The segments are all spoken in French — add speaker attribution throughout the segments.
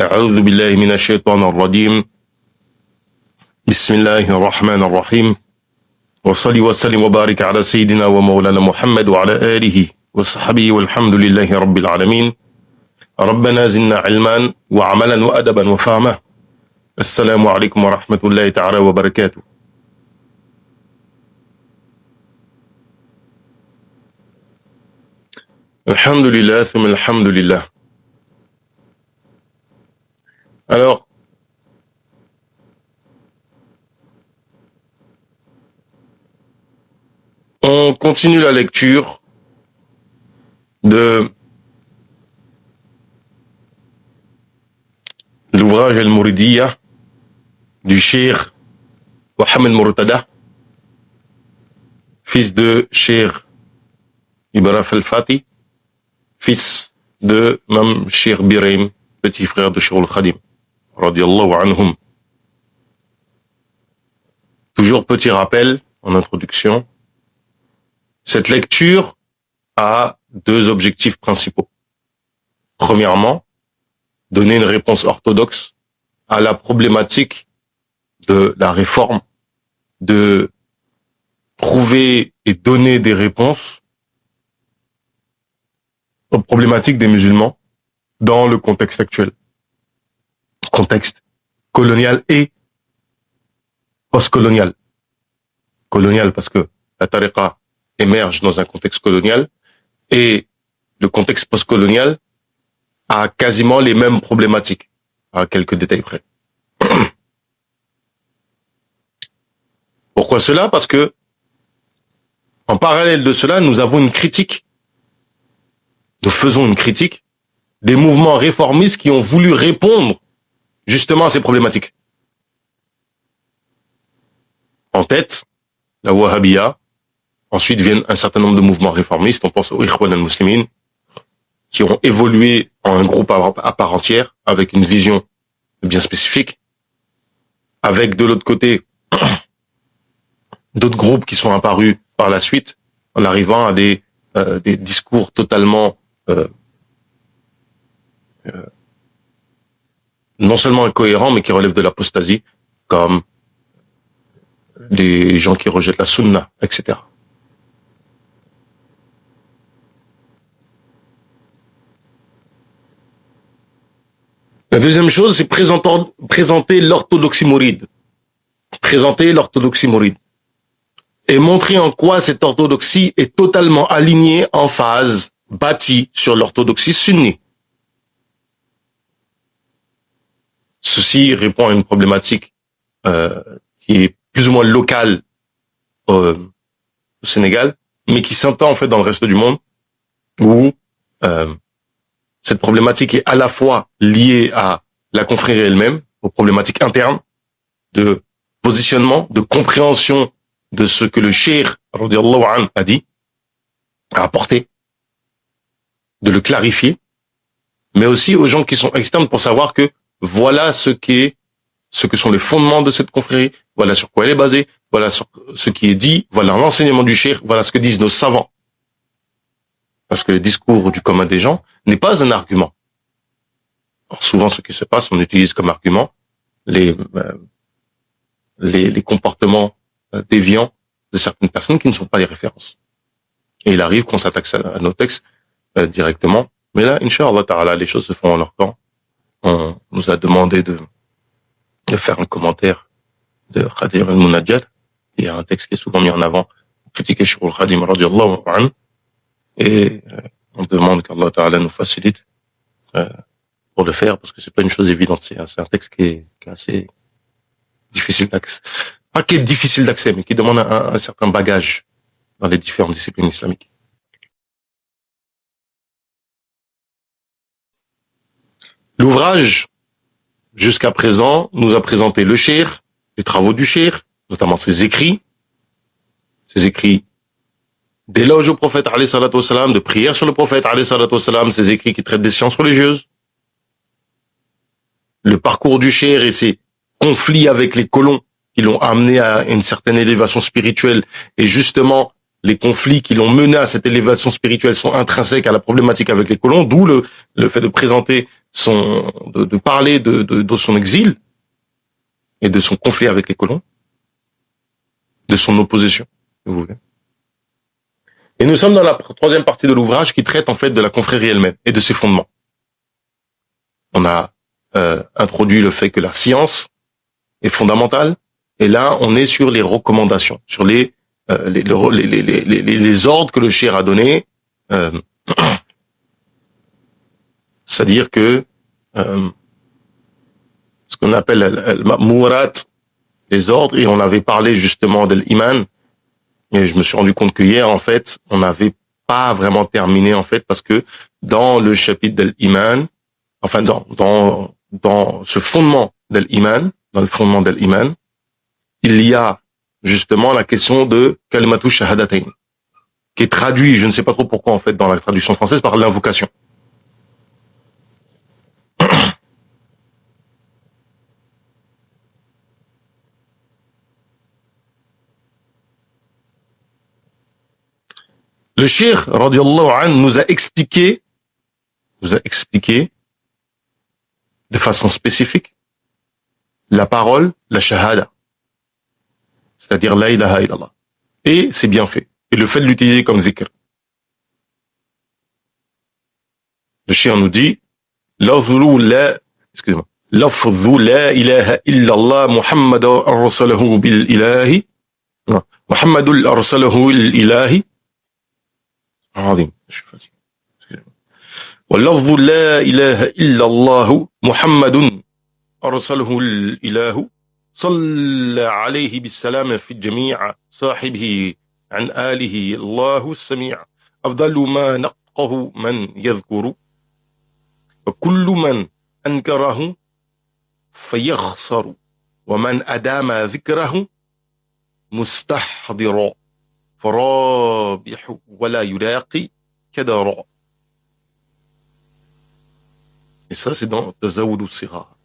Speaker 1: أعوذ بالله من الشيطان الرجيم بسم الله الرحمن الرحيم وصلي وسلم وبارك على سيدنا ومولانا محمد وعلى آله وصحبه والحمد لله رب العالمين ربنا زدنا علما وعملا وأدبا وفهما السلام عليكم ورحمة الله تعالى وبركاته. الحمد لله ثم الحمد لله. Alors, on continue la lecture de l'ouvrage Al-Mouridiyya du Cheikh Mohamed Murtada, fils de Cheikh Ibrahim Al-Fati, fils de Mam Cheikh Birahim, petit frère de Cheikh Al-Khadim, radiyallahu anhum. Toujours petit rappel en introduction, cette lecture a deux objectifs principaux. Premièrement, donner une réponse orthodoxe à la problématique de la réforme, de trouver et donner des réponses aux problématiques des musulmans dans le contexte actuel. Contexte colonial et post-colonial. Colonial parce que la tariqa émerge dans un contexte colonial et le contexte post-colonial a quasiment les mêmes problématiques, à quelques détails près. Pourquoi cela? Parce que, en parallèle de cela, nous avons une critique. Nous faisons une critique des mouvements réformistes qui ont voulu répondre justement à ces problématiques. En tête, la Wahhabiyya. Ensuite viennent un certain nombre de mouvements réformistes. On pense aux Ikhwan al-Muslimin, qui ont évolué en un groupe à part entière, avec une vision bien spécifique. Avec de l'autre côté, d'autres groupes qui sont apparus par la suite, en arrivant à des discours totalement non seulement incohérents, mais qui relèvent de l'apostasie, comme les gens qui rejettent la sunna, etc. La deuxième chose, c'est présenter l'orthodoxie mouride. Présenter l'orthodoxie mouride. Et montrer en quoi cette orthodoxie est totalement alignée, en phase, bâtie sur l'orthodoxie sunni. Ceci répond à une problématique qui est plus ou moins locale au Sénégal, mais qui s'entend en fait dans le reste du monde, où cette problématique est à la fois liée à la confrérie elle-même, aux problématiques internes, de positionnement, de compréhension de ce que le cheikh radiyallahu anhu a dit, a apporté, de le clarifier, mais aussi aux gens qui sont externes pour savoir que voilà ce que sont les fondements de cette confrérie, voilà sur quoi elle est basée, voilà sur ce qui est dit, voilà l'enseignement du cheikh, voilà ce que disent nos savants. Parce que le discours du commun des gens n'est pas un argument. Alors souvent, ce qui se passe, on utilise comme argument les comportements déviants de certaines personnes qui ne sont pas les références. Et il arrive qu'on s'attaque à nos textes directement. Mais là, Inch'Allah Ta'ala, les choses se font en leur temps. On nous a demandé de faire un commentaire de Khadir al-Munajjad. Il y a un texte qui est souvent mis en avant critiquer Cheikh al-Khadim radiallahu anhu, et on demande qu'Allah Ta'ala nous facilite pour le faire, parce que c'est pas une chose évidente. C'est un texte qui est assez difficile d'accès. Pas qui est difficile d'accès, mais qui demande un certain bagage dans les différentes disciplines islamiques. L'ouvrage, jusqu'à présent, nous a présenté le cheikh, les travaux du cheikh, notamment ses écrits d'éloge au prophète, alayhi salatu wassalam, de prière sur le prophète, alayhi salatu wassalam, ses écrits qui traitent des sciences religieuses, le parcours du cheikh et ses conflits avec les colons qui l'ont amené à une certaine élévation spirituelle, et justement, les conflits qui l'ont mené à cette élévation spirituelle sont intrinsèques à la problématique avec les colons, d'où le fait de présenter de parler de son exil et de son conflit avec les colons, de son opposition, si vous voulez. Et nous sommes dans la troisième partie de l'ouvrage qui traite en fait de la confrérie elle-même et de ses fondements. On a introduit le fait que la science est fondamentale, et là on est sur les recommandations, sur les ordres que le cheikh a donnés, c'est-à-dire que ce qu'on appelle al-ma'murat, les ordres, et on avait parlé justement de l'iman, et je me suis rendu compte que hier, en fait, on n'avait pas vraiment terminé, en fait, parce que dans le chapitre de l'iman, enfin, dans ce fondement de l'iman, dans le fondement de l'iman, il y a justement la question de kalimatu shahadatayn, qui est traduit, je ne sais pas trop pourquoi, en fait, dans la traduction française, par l'invocation. Le cheikh, radiallahu anhu, nous a expliqué de façon spécifique la parole, la shahada, c'est-à-dire la ilaha illallah. Et c'est bien fait. Et le fait de l'utiliser comme zikr. Le cheikh nous dit, lafzu la ilaha illallah Muhammad arsalahu bil ilahi, Muhammadul arsalahu il ilahi, عظيم. واللفظ لا إله إلا الله محمد أرسله الإله صلى عليه بالسلام في الجميع صاحبه عن آله الله السميع أفضل ما نقه من يذكر وكل من أنكره فيخسر ومن أدام ذكره مستحضر فرابح ولا يلاقي كدر. Et ça, c'est dans Tazawud al-Sighar.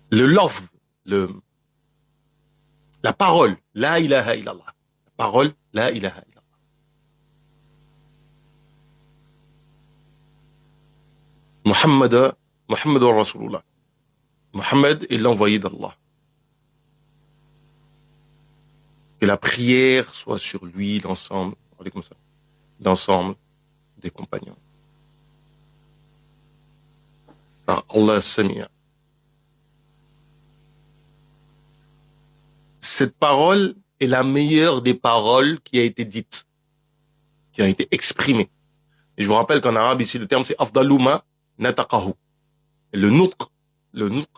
Speaker 1: Le lafz, la parole, la ilaha illallah. La parole, la ilaha illallah. Muhammad Rasulullah. Muhammad est l'envoyé d'Allah. Que la prière soit sur lui, l'ensemble des compagnons. Par Allah Samia. Cette parole est la meilleure des paroles qui a été dite, qui a été exprimée. Et je vous rappelle qu'en arabe, ici, le terme, c'est afdaluma nataqahu. Et le nutq,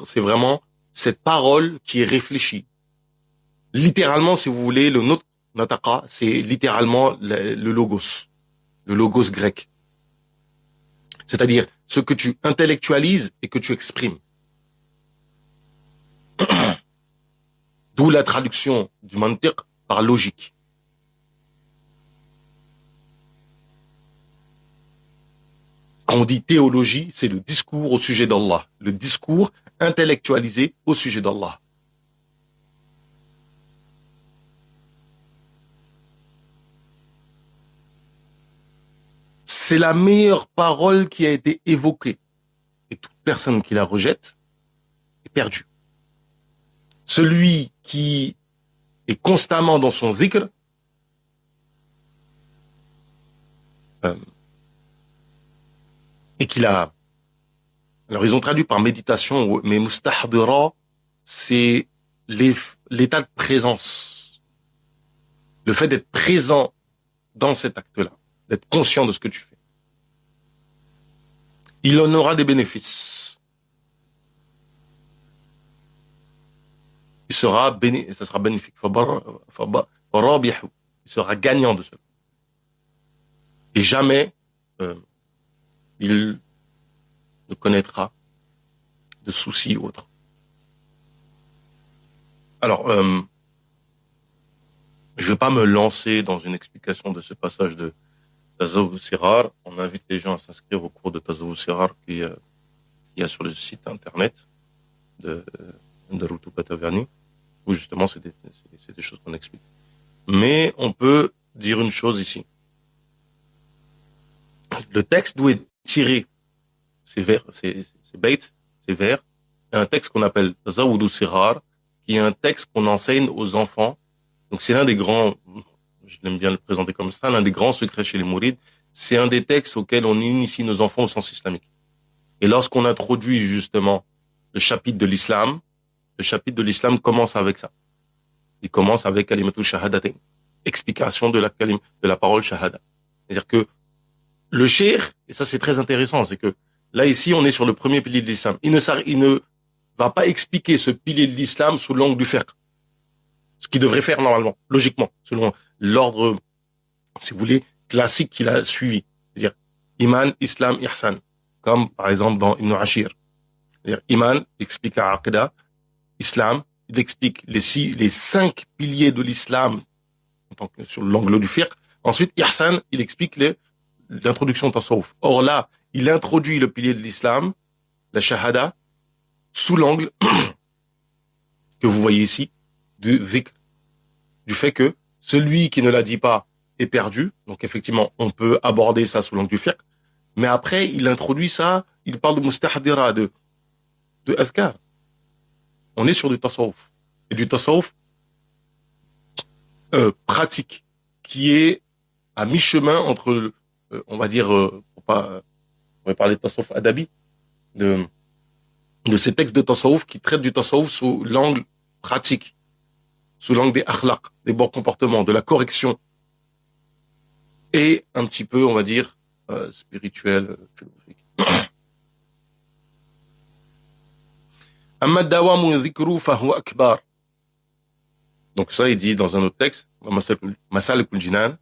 Speaker 1: c'est vraiment cette parole qui est réfléchie. Littéralement, si vous voulez, le nutq, nataqa, c'est littéralement le logos grec. C'est-à-dire ce que tu intellectualises et que tu exprimes. D'où la traduction du mantiq par logique. Quand on dit théologie, c'est le discours au sujet d'Allah, le discours intellectualisé au sujet d'Allah. C'est la meilleure parole qui a été évoquée. Et toute personne qui la rejette est perdue. Celui qui est constamment dans son zikr, et qu'il a... Alors ils ont traduit par méditation, mais mustahdira, c'est l'état de présence, le fait d'être présent dans cet acte-là, d'être conscient de ce que tu fais, il en aura des bénéfices. Ça sera bénéfique. Il sera gagnant de cela. Et jamais il ne connaîtra de soucis ou autre. Alors, je ne vais pas me lancer dans une explication de ce passage de Tasawwuf Sirar. On invite les gens à s'inscrire au cours de Tasawwuf Sirar qui y a sur le site internet de Rutuba Taverny, où justement c'est des choses qu'on explique. Mais on peut dire une chose ici. Le texte d'où est tiré ces baits, ces vers, est un texte qu'on appelle Tasawwuf Sirar, qui est un texte qu'on enseigne aux enfants. Donc c'est l'un des grands, je l'aime bien le présenter comme ça, l'un des grands secrets chez les mourides. C'est un des textes auxquels on initie nos enfants au sens islamique. Et lorsqu'on introduit justement le chapitre de l'islam commence avec ça. Il commence avec kalimatul shahadatain, explication de la parole shahada. C'est-à-dire que le cheikh, et ça c'est très intéressant, c'est que là ici on est sur le premier pilier de l'islam. Il ne va pas expliquer ce pilier de l'islam sous l'angle du fiqh. Ce qu'il devrait faire normalement, logiquement, selon l'ordre, si vous voulez, classique qu'il a suivi. C'est-à-dire Iman, Islam, Ihsan. Comme par exemple dans Ibn Ashir. C'est-à-dire Iman explique la Aqidah, Islam, il explique les 5 piliers de l'islam sur l'angle du fiqh. Ensuite, Ihsan, il explique l'introduction de Tasawwuf. Or là, il introduit le pilier de l'islam, la Shahada, sous l'angle que vous voyez ici, du dhikr, du fait que celui qui ne la dit pas est perdu. Donc effectivement, on peut aborder ça sous l'angle du fiqh. Mais après, il introduit ça, il parle de mustahdira, de azkar. On est sur du tasawwuf. Et du tasawwuf pratique, qui est à mi-chemin entre, on va dire, on va parler de tasawwuf adabi, de ces textes de tasawwuf qui traitent du tasawwuf sous l'angle pratique, sous l'angle des akhlaq, des bons comportements, de la correction, et un petit peu, on va dire, spirituel, philosophique. Amma dawamu dhikru fahuwa akbar. Donc ça, il dit dans un autre texte, Masal al-Jinan,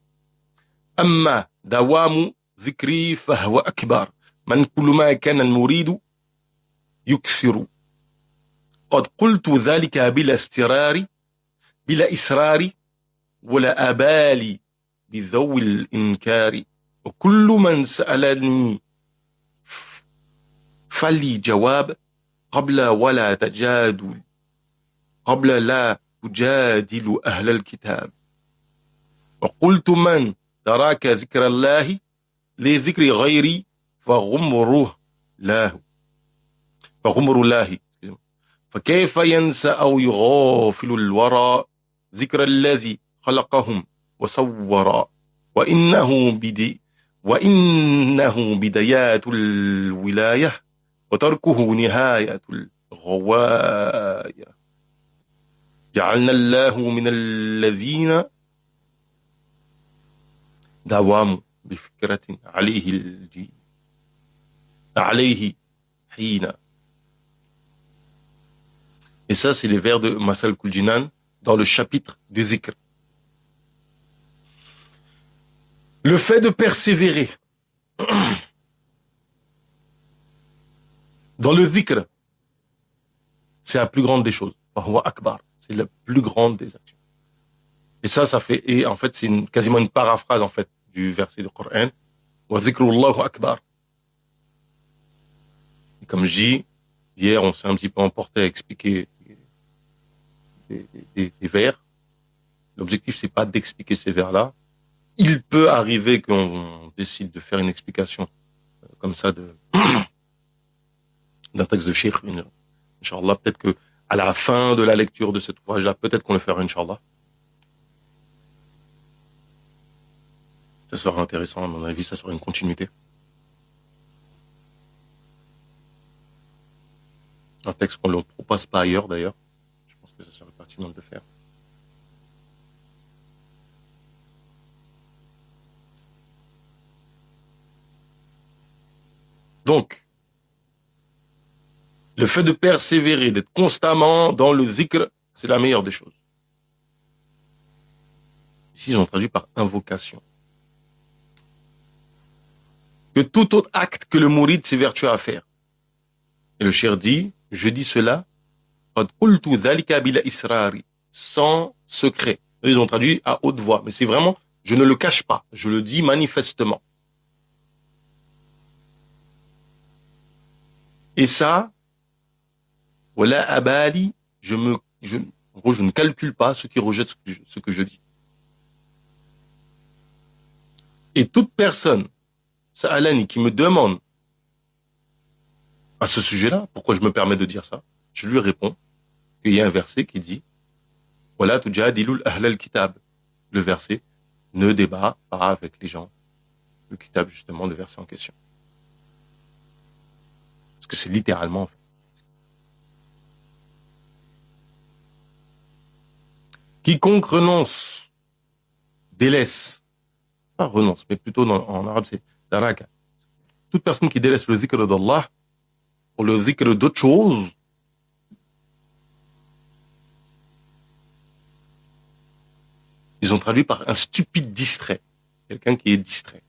Speaker 1: Amma dawamu dhikri fahuwa akbar. Man kullu ma kana al-muridu yukthiru. قد قلت ذلك بلا استرار بلا إسرار ولا أبالي بذوي الإنكار وكل من سألني فلي جواب قبل لا تجادل أهل الكتاب وقلت من تراك ذكر الله لذكر غيري فغمر الله فكيف ينسى أو يغافل الورى ذكر الذي خلقهم وصورا وإنه بدايات الولاية وتركه نهاية الغواية جعلنا الله من الذين داوموا بفكرة عليه حين. Et ça, c'est les vers de Masal Kuljinan dans le chapitre du zikr. Le fait de persévérer dans le zikr, c'est la plus grande des choses. Akbar, c'est la plus grande des actions. Et ça fait, et en fait, c'est quasiment une paraphrase, en fait, du verset du Coran. Wa zikrullahu akbar. Et comme je dis, hier, on s'est un petit peu emporté à expliquer des vers. L'objectif, c'est pas d'expliquer ces vers-là. Il peut arriver qu'on décide de faire une explication comme ça d'un texte de Cheikh. Inch'Allah, peut-être que à la fin de la lecture de cet ouvrage-là, peut-être qu'on le fera, Inch'Allah. Ça sera intéressant, à mon avis, ça sera une continuité. Un texte qu'on ne le propose pas ailleurs, d'ailleurs. Je pense que ça serait pas maximum de faire. Donc, le fait de persévérer, d'être constamment dans le zikr, c'est la meilleure des choses. Ici, ils ont traduit par invocation. Que tout autre acte que le mourid s'évertue à faire. Et le cheikh dit, je dis cela, sans secret. Ils ont traduit à haute voix, mais c'est vraiment, je ne le cache pas, je le dis manifestement. Et ça, voilà abali, en gros, je ne calcule pas ceux qui rejettent ce que je dis. Et toute personne, Sa'alani, qui me demande à ce sujet-là, pourquoi je me permets de dire ça, je lui réponds qu'il y a un verset qui dit, voilà, tujadilul ahlal kitab. Le verset, ne débat pas avec les gens. Le kitab, justement, le verset en question. Parce que c'est littéralement, en fait. Quiconque renonce, délaisse, pas renonce, mais plutôt en arabe, c'est taraka. Toute personne qui délaisse le zikr d'Allah pour le zikr d'autre chose, ils ont traduit par un stupide distrait. Quelqu'un qui est distrait.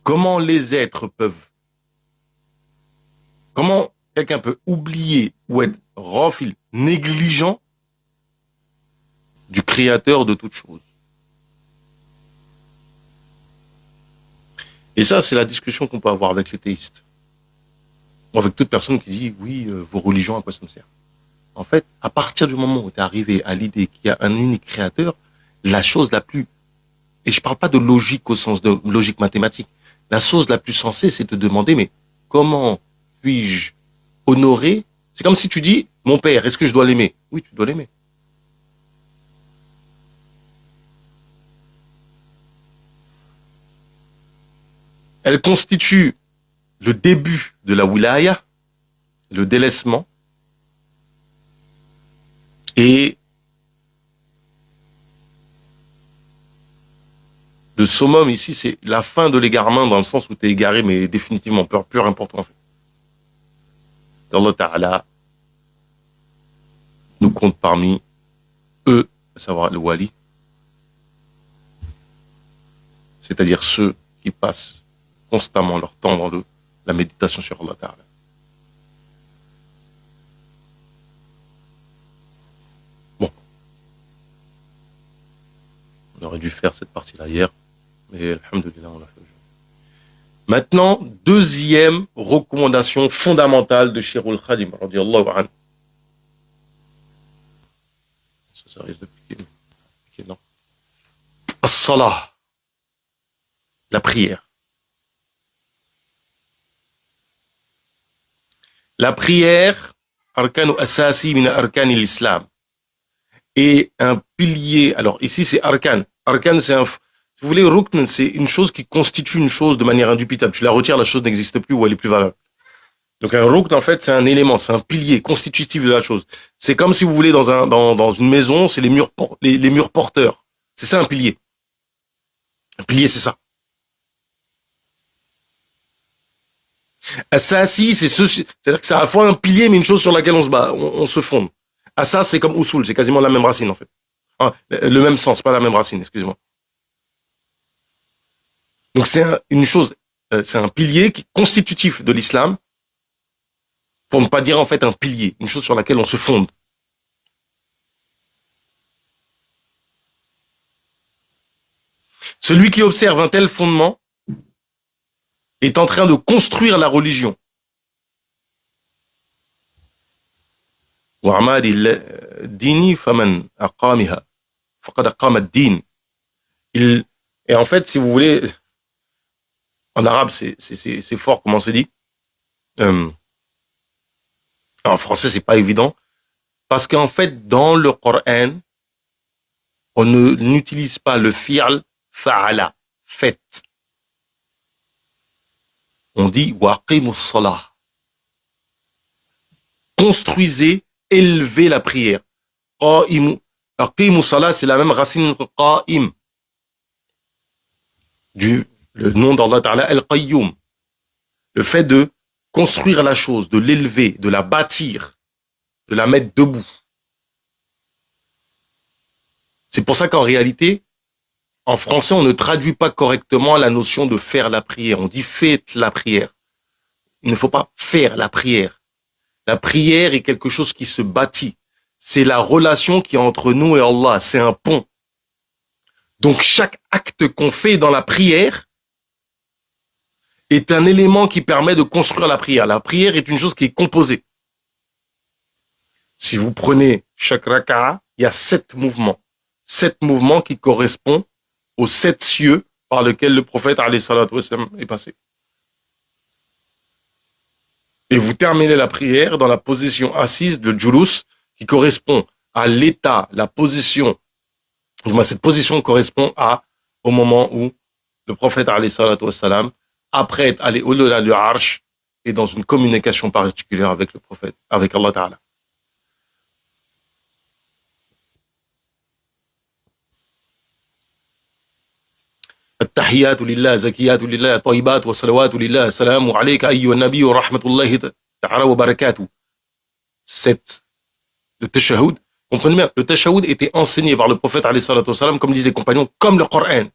Speaker 1: Comment quelqu'un peut oublier ou être rafil, négligent du créateur de toute chose? Et ça, c'est la discussion qu'on peut avoir avec les théistes. Ou avec toute personne qui dit, oui, vos religions, à quoi ça me sert? En fait, à partir du moment où tu es arrivé à l'idée qu'il y a un unique créateur, la chose la plus, et je parle pas de logique au sens de logique mathématique, la chose la plus sensée, c'est de te demander, mais comment puis-je honorer? C'est comme si tu dis, mon père, est-ce que je dois l'aimer? Oui, tu dois l'aimer. Elle constitue le début de la wilaya, le délaissement, et le summum ici, c'est la fin de l'égarement dans le sens où tu es égaré, mais définitivement plus important en fait. Allah Ta'ala nous compte parmi eux, à savoir le wali, c'est-à-dire ceux qui passent constamment leur temps dans la méditation sur Allah Ta'ala. Bon, on aurait dû faire cette partie-là hier, mais alhamdoulilah, on l'a fait aujourd'hui. Maintenant, deuxième recommandation fondamentale de Shirul Khadim, radiyallahu anhu. Ça risque de piquer, non. As-salah, la prière. La prière, arkanu asasi min arkani l'islam, est un pilier. Alors ici c'est arkan. Arkan c'est si vous voulez, rukn c'est une chose qui constitue une chose de manière indubitable. Tu la retires, la chose n'existe plus ou elle est plus valable. Donc un rukn en fait c'est un élément, c'est un pilier constitutif de la chose. C'est comme si vous voulez dans une maison, c'est les murs porteurs. C'est ça un pilier. Un pilier c'est ça. Asasi, c'est-à-dire que c'est à la fois un pilier, mais une chose sur laquelle on se fonde. Asas, c'est comme usul, c'est quasiment la même racine, en fait. Ah, le même sens, pas la même racine, excusez-moi. Donc c'est une chose, c'est un pilier qui est constitutif de l'islam, pour ne pas dire en fait un pilier, une chose sur laquelle on se fonde. Celui qui observe un tel fondement est en train de construire la religion. Et en fait, si vous voulez, en arabe, c'est fort, comment c'est dit. En français, c'est pas évident. Parce qu'en fait, dans le Coran, on n'utilise pas le fi'al fa'ala, fait. On dit waqimus salah. Construisez, élevez la prière. qa'imu. Aqimu salat, c'est la même racine que qa'im. Le nom d'Allah Ta'ala, Al-Qayyum. Le fait de construire la chose, de l'élever, de la bâtir, de la mettre debout. C'est pour ça qu'en réalité, en français, on ne traduit pas correctement la notion de faire la prière. On dit faites la prière. Il ne faut pas faire la prière. La prière est quelque chose qui se bâtit. C'est la relation qui est entre nous et Allah. C'est un pont. Donc chaque acte qu'on fait dans la prière est un élément qui permet de construire la prière. La prière est une chose qui est composée. Si vous prenez chaque raka'a, il y a 7 mouvements. 7 mouvements qui correspondent aux 7 cieux par lesquels le prophète alayhi salatu wassalam est passé. Et vous terminez la prière dans la position assise de Julus qui correspond à l'état, la position. Cette position correspond au moment où le prophète alayhi salatu wassalam, après être allé au-delà du Arsh, est dans une communication particulière avec le prophète, avec Allah Ta'ala. التحيات لله زكيات لله طيبات وصلوات لله السلام عليك أيها النبي ورحمة الله تعالى وبركاته. Le tashahhud, comprenez bien, le tashahhud était enseigné par le prophète alayhi salatu wassalam, comme disent les compagnons, comme le Coran.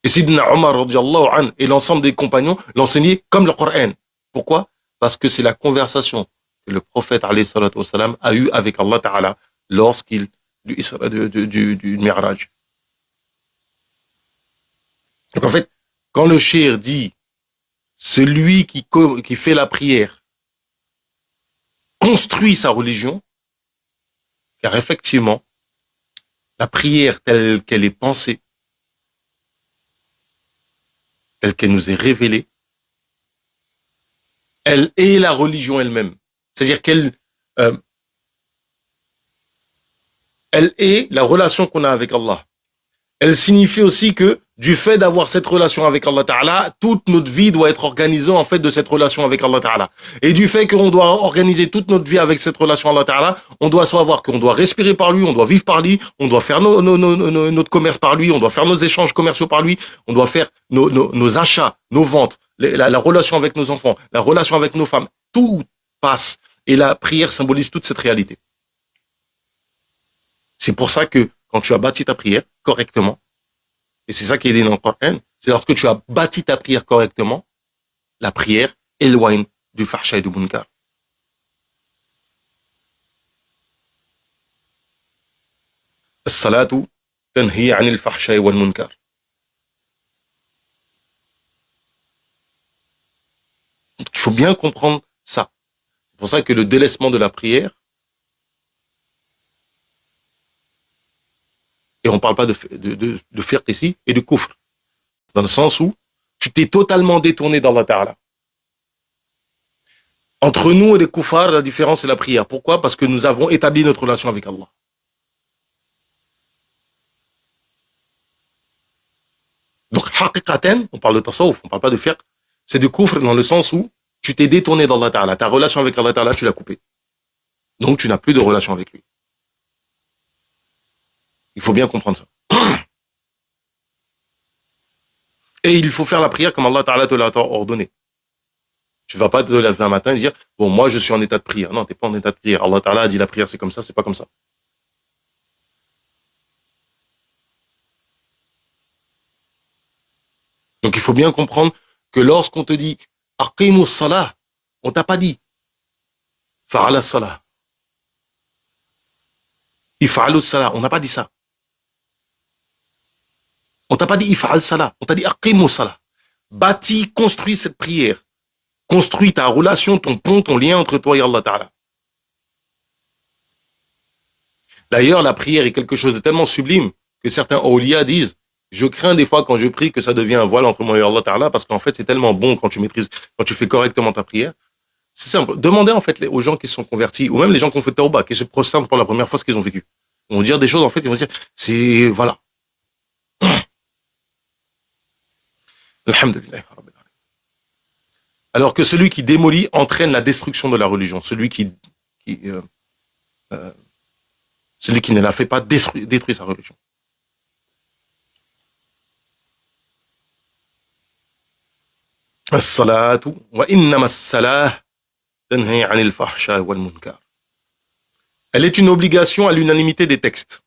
Speaker 1: Et Sidna Omar radiyallahu anhu et l'ensemble des compagnons l'enseignaient comme le Coran. Pourquoi? Parce que c'est la conversation que le prophète alayhi salatu wassalam a eue avec Allah Ta'ala lorsqu'il du Mi'raj. Donc en fait, quand le shir dit celui qui fait la prière construit sa religion, car effectivement, la prière telle qu'elle est pensée, telle qu'elle nous est révélée, elle est la religion elle-même. C'est-à-dire qu'elle elle est la relation qu'on a avec Allah. Elle signifie aussi que du fait d'avoir cette relation avec Allah Ta'ala, toute notre vie doit être organisée en fait de cette relation avec Allah Ta'ala. Et du fait qu'on doit organiser toute notre vie avec cette relation avec Allah Ta'ala, on doit savoir qu'on doit respirer par lui, on doit vivre par lui, on doit faire notre commerce par lui, on doit faire nos échanges commerciaux par lui, on doit faire nos achats, nos ventes, la relation avec nos enfants, la relation avec nos femmes. Tout passe. Et la prière symbolise toute cette réalité. C'est pour ça que quand tu as bâti ta prière correctement, et c'est ça qui est dit dans le Coran, c'est lorsque tu as bâti ta prière correctement, la prière éloigne du fahsha et du munkar. As-salatu tanhi 'anil fahsha wal munkar. Donc, il faut bien comprendre ça. C'est pour ça que le délaissement de la prière, et on ne parle pas de fiqh ici, et de kufr, dans le sens où tu t'es totalement détourné d'Allah Ta'ala. Entre nous et les kuffars, la différence c'est la prière. Pourquoi? Parce que nous avons établi notre relation avec Allah. Donc, haqiqatan, on parle de tasawwuf, on ne parle pas de fiqh, c'est du kufr dans le sens où tu t'es détourné d'Allah Ta'ala. Ta relation avec Allah Ta'ala, tu l'as coupée. Donc, tu n'as plus de relation avec lui. Il faut bien comprendre ça. Et il faut faire la prière comme Allah Ta'ala te l'a ordonné. Tu ne vas pas te lever un matin et dire, bon, moi je suis en état de prière. Non, tu n'es pas en état de prière. Allah Ta'ala a dit la prière c'est comme ça, c'est pas comme ça. Donc il faut bien comprendre que lorsqu'on te dit, aqimu salah, on t'a pas dit, fa'ala salah. If'alu salah, on n'a pas dit ça. On t'a pas dit if'al salah, on t'a dit aqimu salah. Bâtis, construis cette prière. Construis ta relation, ton pont, ton lien entre toi et Allah Ta'ala. D'ailleurs, la prière est quelque chose de tellement sublime que certains awliya disent, je crains des fois quand je prie que ça devient un voile entre moi et Allah Ta'ala parce qu'en fait c'est tellement bon quand tu maîtrises, quand tu fais correctement ta prière. C'est simple. Demandez en fait aux gens qui se sont convertis ou même les gens qui ont fait tawbah, qui se prosternent pour la première fois ce qu'ils ont vécu. Ils vont dire des choses en fait, ils vont dire, c'est, voilà. Alhamdulillah. Alors que celui qui démolit entraîne la destruction de la religion. Celui qui Celui qui ne la fait pas détruit sa religion. As-salatu wa innama as-salah tanhi 'anil fahsha wal munkar. Elle est une obligation à l'unanimité des textes.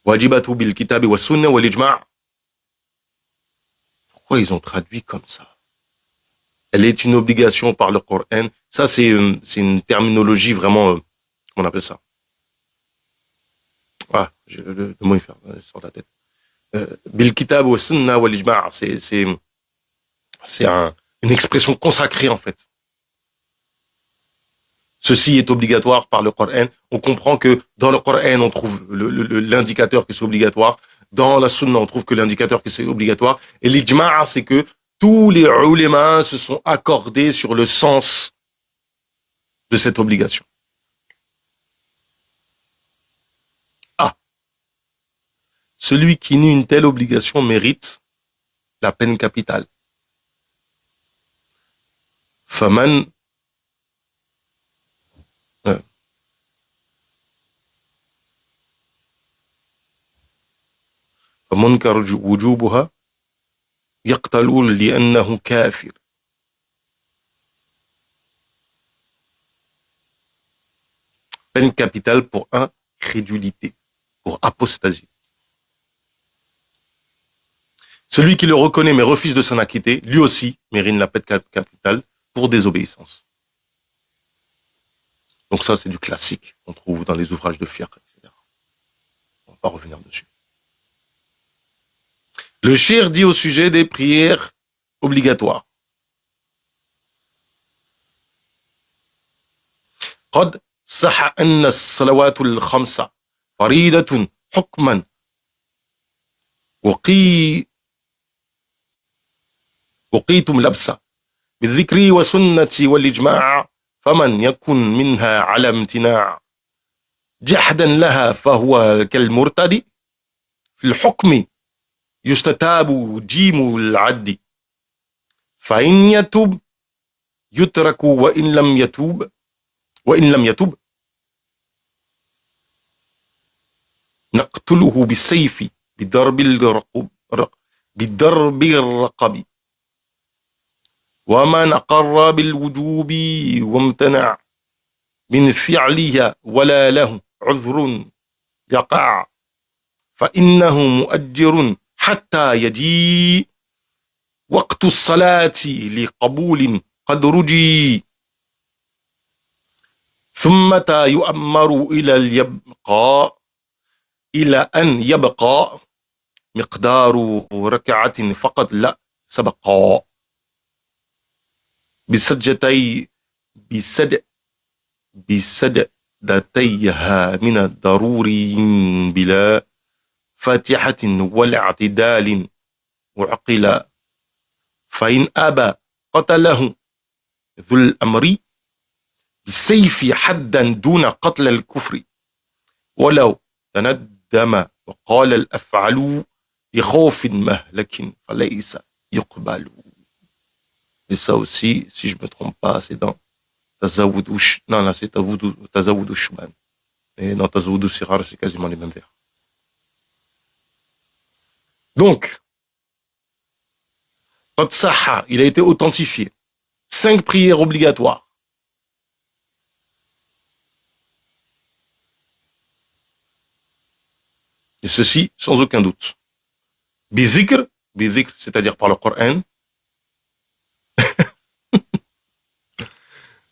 Speaker 1: Wajibatu bil kitabi wa sunna wal ijma'. Pourquoi ils ont traduit comme ça? Elle est une obligation par le Coran. Ça, c'est une terminologie vraiment, comment on appelle ça? Ah, le mot il sort de la tête. Bil kitab wa sunna wal ijma', c'est une expression consacrée en fait. Ceci est obligatoire par le Coran. On comprend que dans le Coran, on trouve l'indicateur que c'est obligatoire. Dans la sunna, on trouve que l'indicateur que c'est obligatoire. Et l'ijma', c'est que tous les ulémas se sont accordés sur le sens de cette obligation. Ah, celui qui nie une telle obligation mérite la peine capitale. Faman فمنكر وجوبها يقتلون لأنه كافر. Peine capitale pour incrédulité, pour apostasie. Celui qui le reconnaît mais refuse de s'en acquitter, lui aussi mérite la peine capitale pour désobéissance. Donc ça, c'est du classique qu'on trouve dans les ouvrages de fiqh, etc. On va pas revenir dessus. Le cheikh dit au sujet des prières obligatoires. قد صح أن الصلوات الخمسة فريضة حكما وقيتم لبسا بالذكر وسنة والإجماع فمن يكن منها على امتناع جحدا لها فهو كالمرتد في الحكم يستتاب جيم العد فإن يتوب يترك وإن لم يتوب نقتله بالسيف بالضرب الرقب ومن أقر بالوجوب وامتنع من فعلها ولا له عذر يقع فإنه مؤجر حتى يجي وقت الصلاة لقبول قد رجي ثم يؤمر إلى أن يبقى مقدار ركعة فقط لا سبقا بسجدتيها من الضروري بلا فاتحة ولا اعتدال وعقل فإن أبى قتله ذو الأمر بالسيف حدا دون قتل الكفر ولو تندم وقال الأفعل لخوف مهلك فليس يقبل. Et ça aussi, si je ne me trompe pas, c'est dans Tazawud non, là c'est Tazawud Shban. Et dans Tazawud Sirar, c'est quasiment les mêmes vers. Donc, Qad Sahha, il a été authentifié. 5 prières obligatoires. Et ceci, sans aucun doute. Bizikr, c'est-à-dire par le Coran,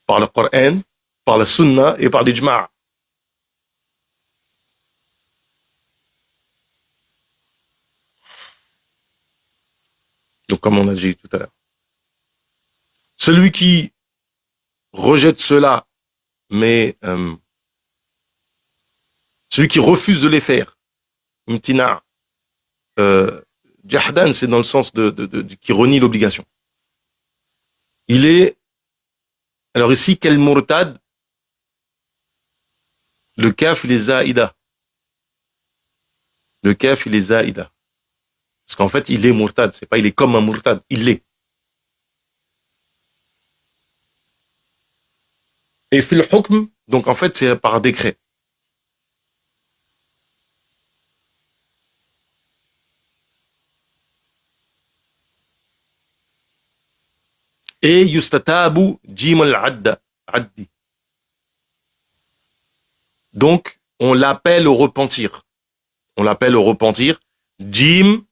Speaker 1: par le Coran, par la Sunna et par l'Ijma'. Donc, comme on a dit tout à l'heure. Celui qui rejette cela, mais celui qui refuse de les faire, imtina, jahdan, c'est dans le sens qui renie l'obligation. Il est, alors ici, quel murtad, le kaf, il est zaïda. Le kaf, il est zaïda. Parce qu'en fait, il est murtad. C'est pas il est comme un murtad, il l'est. Et fil hukm Donc en fait, c'est par décret. Et yustatabu jim al-addi. Donc, on l'appelle au repentir. On l'appelle au repentir. Jim,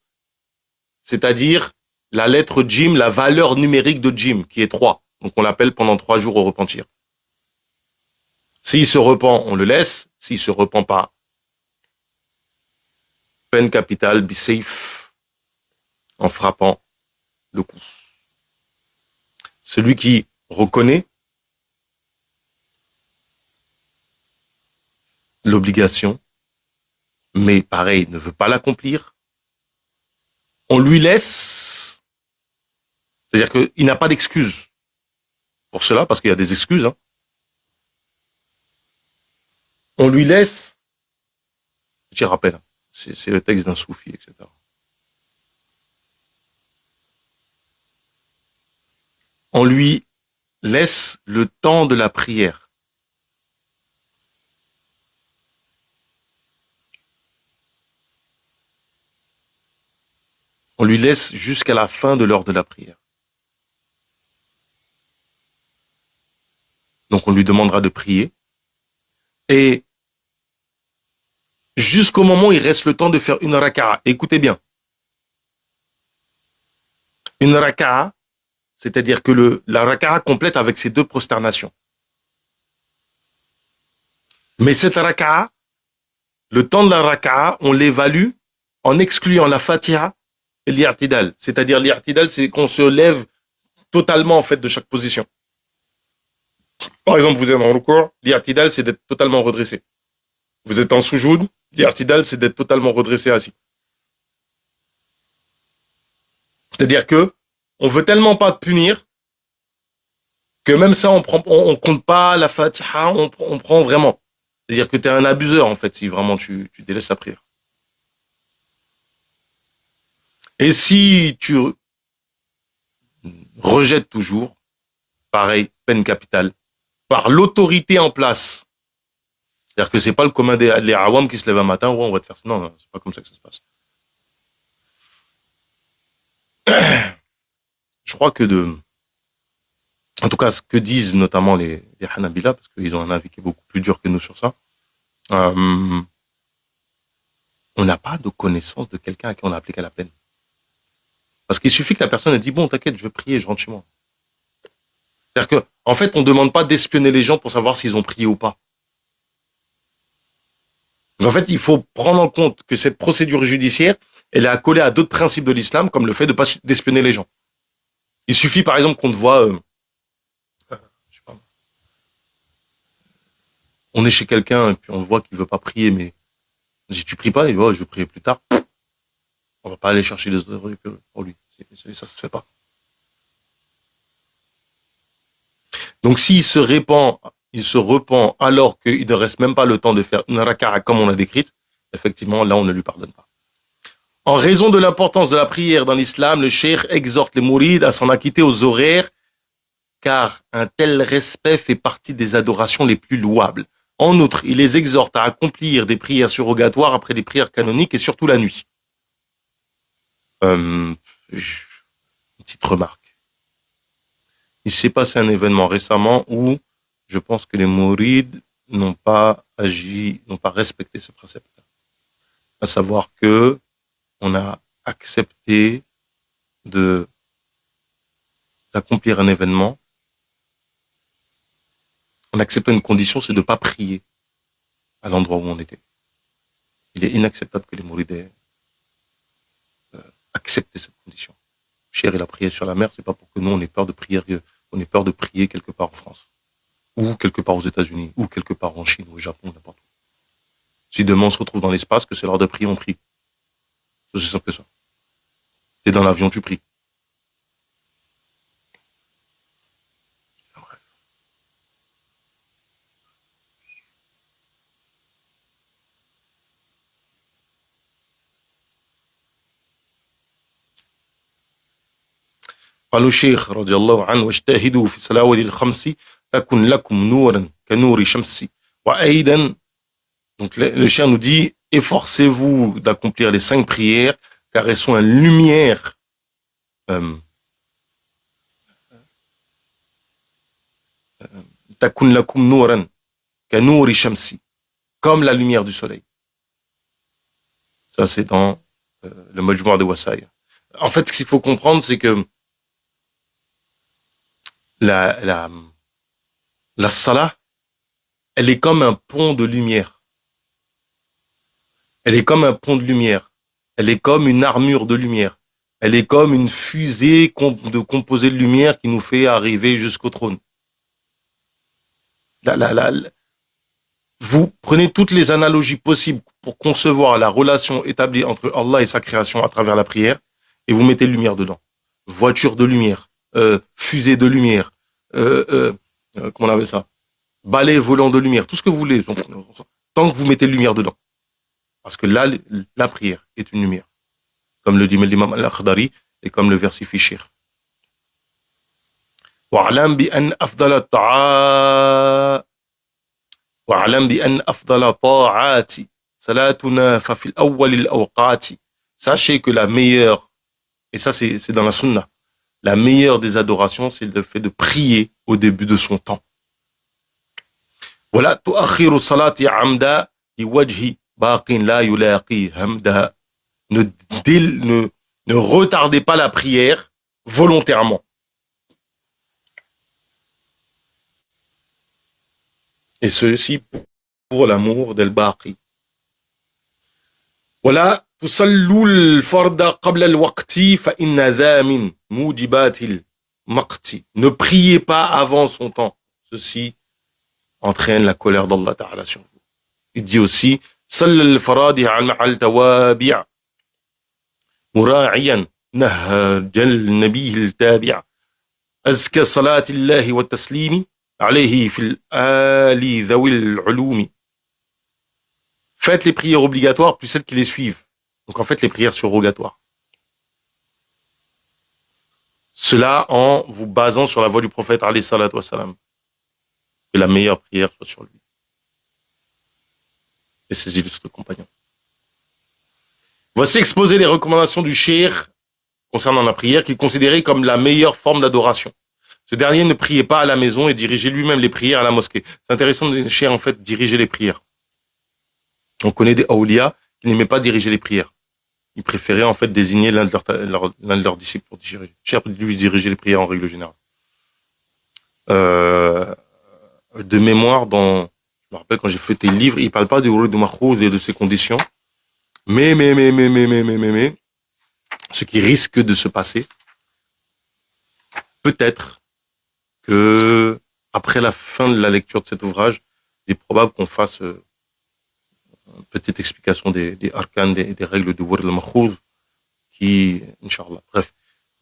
Speaker 1: c'est-à-dire la lettre Jim, la valeur numérique de Jim, qui est 3. Donc, on l'appelle pendant 3 jours au repentir. S'il se repent, on le laisse. S'il se repent pas, peine capitale, bisayf, en frappant le cou. Celui qui reconnaît l'obligation, mais pareil, ne veut pas l'accomplir, on lui laisse, c'est-à-dire qu'il n'a pas d'excuse pour cela, parce qu'il y a des excuses, hein. On lui laisse, je rappelle, c'est le texte d'un soufi, etc. On lui laisse le temps de la prière. On lui laisse jusqu'à la fin de l'heure de la prière. Donc on lui demandera de prier. Et jusqu'au moment où il reste le temps de faire une raka'a. Écoutez bien. Une raka'a, c'est-à-dire que la raka'a complète avec ses 2 prosternations. Mais cette raka'a, le temps de la raka'a, on l'évalue en excluant la fatiha et l'i'tidal. C'est-à-dire l'i'tidal, c'est qu'on se lève totalement en fait de chaque position. Par exemple, vous êtes en ruku', l'i'tidal, c'est d'être totalement redressé. Vous êtes en soujoud, l'i'tidal, c'est d'être totalement redressé assis. C'est-à-dire que on veut tellement pas te punir que même ça, on compte pas la fatiha, on prend vraiment. C'est-à-dire que tu es un abuseur, en fait, si vraiment tu délaisses la prière. Et si tu rejettes toujours, pareil, peine capitale, par l'autorité en place. C'est-à-dire que c'est pas le commun des awam qui se lève un matin, ouais, on va te faire ça. Non, c'est pas comme ça que ça se passe. Je crois que en tout cas, ce que disent notamment les Hanabila, parce qu'ils ont un avis qui est beaucoup plus dur que nous sur ça, on n'a pas de connaissance de quelqu'un à qui on a appliqué la peine. Parce qu'il suffit que la personne ait dit, bon, t'inquiète, je vais prier, je rentre chez moi. C'est-à-dire que, en fait, on ne demande pas d'espionner les gens pour savoir s'ils ont prié ou pas. En fait, il faut prendre en compte que cette procédure judiciaire, elle est accolée à d'autres principes de l'islam, comme le fait de ne pas d'espionner les gens. Il suffit, par exemple, qu'on te voit, je sais pas, on est chez quelqu'un et puis on voit qu'il veut pas prier, mais si tu pries pas, il dit, oh, je vais prier plus tard. On va pas aller chercher les autres pour lui. Ça se fait pas. Donc s'il se repent alors qu'il ne reste même pas le temps de faire une raka'a comme on l'a décrite, effectivement, là, on ne lui pardonne pas. En raison de l'importance de la prière dans l'islam, le cheikh exhorte les mourides à s'en acquitter aux horaires, car un tel respect fait partie des adorations les plus louables. En outre, il les exhorte à accomplir des prières surrogatoires après les prières canoniques et surtout la nuit. Une petite remarque. Il s'est passé un événement récemment où je pense que les mourides n'ont pas respecté ce précepte. À savoir que on a accepté d'accomplir un événement. On accepte une condition, c'est de ne pas prier à l'endroit où on était. Il est inacceptable que les mourides aient accepté cette condition. Cher, il a prié sur la mer, c'est pas pour que nous on ait peur de prier quelque part en France, ou quelque part aux États-Unis, ou quelque part en Chine, ou au Japon, n'importe où. Si demain on se retrouve dans l'espace, que c'est l'heure de prier, on prie. C'est aussi simple que ça. T'es dans l'avion, tu pries. قال الشيخ رضي الله عنه واجتهدوا في صلاة الخمس takun lakum nuran kanuri shamsi wa aidan. Donc le cheikh nous dit, efforcez-vous d'accomplir les 5 prières, car elles sont une lumière takun lakum nuran kanuri shamsi, comme la lumière du soleil. Ça, c'est dans le Majmou' de Wasaï. En fait, ce qu'il faut comprendre, c'est que la salah, elle est comme un pont de lumière. Elle est comme un pont de lumière. Elle est comme une armure de lumière. Elle est comme une fusée de composés de lumière qui nous fait arriver jusqu'au trône. Vous prenez toutes les analogies possibles pour concevoir la relation établie entre Allah et sa création à travers la prière, et vous mettez lumière dedans. Voiture de lumière, fusée de lumière, comment on appelle ça, balai volant de lumière, tout ce que vous voulez, tant que vous mettez lumière dedans. Parce que là, la prière est une lumière, comme le dit l'imam al-Akhdari et comme le versifie Cheikh. واعلم بأن أفضل طاعات صلاتنا ففي الأول الأوقات. Sachez que la meilleure, et ça c'est dans la sunna, la meilleure des adorations, c'est le fait de prier au début de son temps. ولا تؤخر الصلاة عمدا لوجه باق لا يلاقي همدا. Ne retardez pas la prière volontairement. Et ceci pour l'amour d'Al-Baqi. ولا تصلوا الفرض قبل الوقت فإن ذا من موجبات المقت. Ne priez pas avant son temps. Ceci entraîne la colère d'Allah Ta'ala sur vous. Il dit aussi صلى الفرائض مع التوابع مراعيا نهج النبي التابع أزكى صلاة الله والتسليم عليه في الآل ذوي العلوم. Faites les prières obligatoires plus celles qui les suivent. Donc en fait les prières surrogatoires. Cela en vous basant sur la voie du prophète alayhi salatu wassalam. Que la meilleure prière soit sur lui. Et ses illustres compagnons. Voici exposer les recommandations du cheikh concernant la prière qu'il considérait comme la meilleure forme d'adoration. Ce dernier ne priait pas à la maison et dirigeait lui-même les prières à la mosquée. C'est intéressant de chercher en fait diriger les prières. On connaît des awliya qui n'aimaient pas diriger les prières. Ils préféraient en fait désigner l'un de leurs disciples pour diriger. Cher lui diriger les prières en règle générale. De mémoire, je me rappelle quand j'ai feuilleté le livre, il parle pas du Wurd de Makhouz et de ses conditions. Mais, ce qui risque de se passer, peut-être que après la fin de la lecture de cet ouvrage, il est probable qu'on fasse une petite explication des arcanes, des règles du Wurd al-Makhouz, qui, Inch'Allah, bref,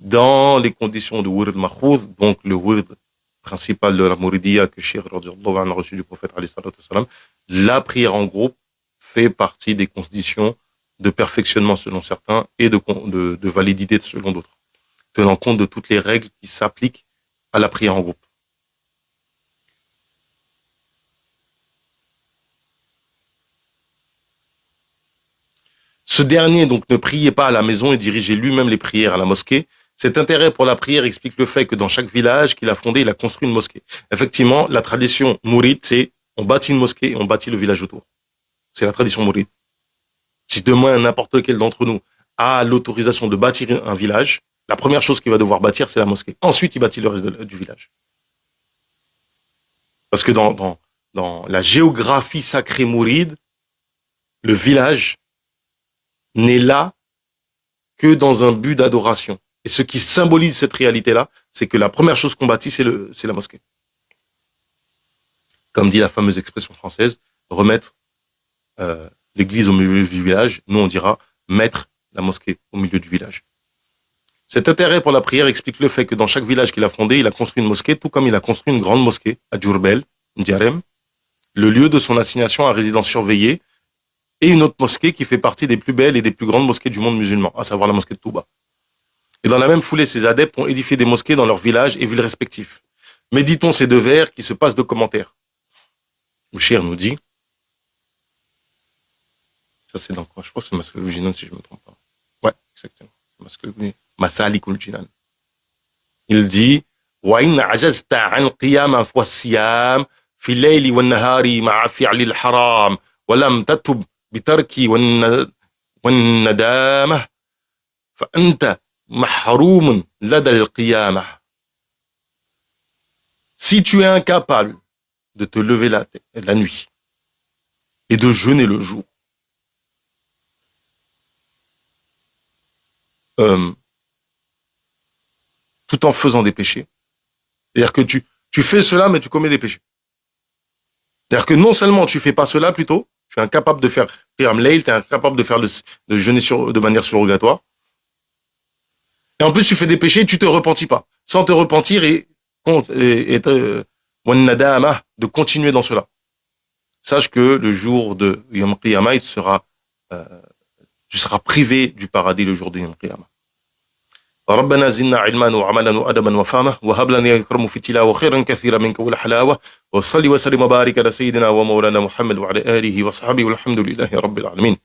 Speaker 1: dans les conditions du Wurd al-Makhouz, donc le Wurd principal de la Mouridiyya que Cheikh radhiyallahu anhu a reçu du prophète alayhi salatu wassalam, la prière en groupe fait partie des conditions de perfectionnement selon certains et de validité selon d'autres, tenant compte de toutes les règles qui s'appliquent à la prière en groupe. Ce dernier, donc, ne priait pas à la maison et dirigeait lui-même les prières à la mosquée. Cet intérêt pour la prière explique le fait que dans chaque village qu'il a fondé, il a construit une mosquée. Effectivement, la tradition mouride, c'est on bâtit une mosquée et on bâtit le village autour. C'est la tradition mouride. Si demain, n'importe lequel d'entre nous a l'autorisation de bâtir un village, la première chose qu'il va devoir bâtir, c'est la mosquée. Ensuite, il bâtit le reste du village. Parce que dans la géographie sacrée mouride, le village n'est là que dans un but d'adoration. Et ce qui symbolise cette réalité-là, c'est que la première chose qu'on bâtit, c'est la mosquée. Comme dit la fameuse expression française, remettre l'église au milieu du village, nous on dira mettre la mosquée au milieu du village. Cet intérêt pour la prière explique le fait que dans chaque village qu'il a fondé, il a construit une mosquée, tout comme il a construit une grande mosquée à Djurbel, Ndiarem, le lieu de son assignation à résidence surveillée, et une autre mosquée qui fait partie des plus belles et des plus grandes mosquées du monde musulman, à savoir la mosquée de Touba. Et dans la même foulée, ces adeptes ont édifié des mosquées dans leurs villages et villes respectifs. Méditons ces 2 vers qui se passent de commentaires. Bouchir nous dit, ça c'est dans quoi? Je crois que c'est Masalik al-Jinan si je ne me trompe pas. Ouais, exactement. Masalik al-Jinan. Il dit, وَإِنْ عَجَزْتَ عَنْ قِيَامًا وَالصِّيَامِ في الليل والنهار مع فعل الحرام ولم تتب بترك والندامة فأنت محروم لدى القيامة. Si tu es incapable de te lever la nuit et de jeûner le jour, tout en faisant des péchés, c'est-à-dire que tu fais cela mais tu commets des péchés. C'est-à-dire que non seulement tu fais pas cela plutôt, tu es incapable de faire Qiyam Layl, tu es incapable de faire de jeûner de manière surrogatoire, et en plus tu fais des péchés et tu te repentis pas. Sans te repentir et de continuer dans cela. Sache que le jour de Yom Qiyamah, tu seras privé du paradis le jour de Yom Qiyamah. ربنا زدنا علما وعملا وادبا وفهما وهب لنا يا اكرم في التلاوه خيرا كثيرا منك والحلاوه وصلي وسلم وبارك على سيدنا ومولانا محمد وعلى اله وصحبه والحمد لله رب العالمين.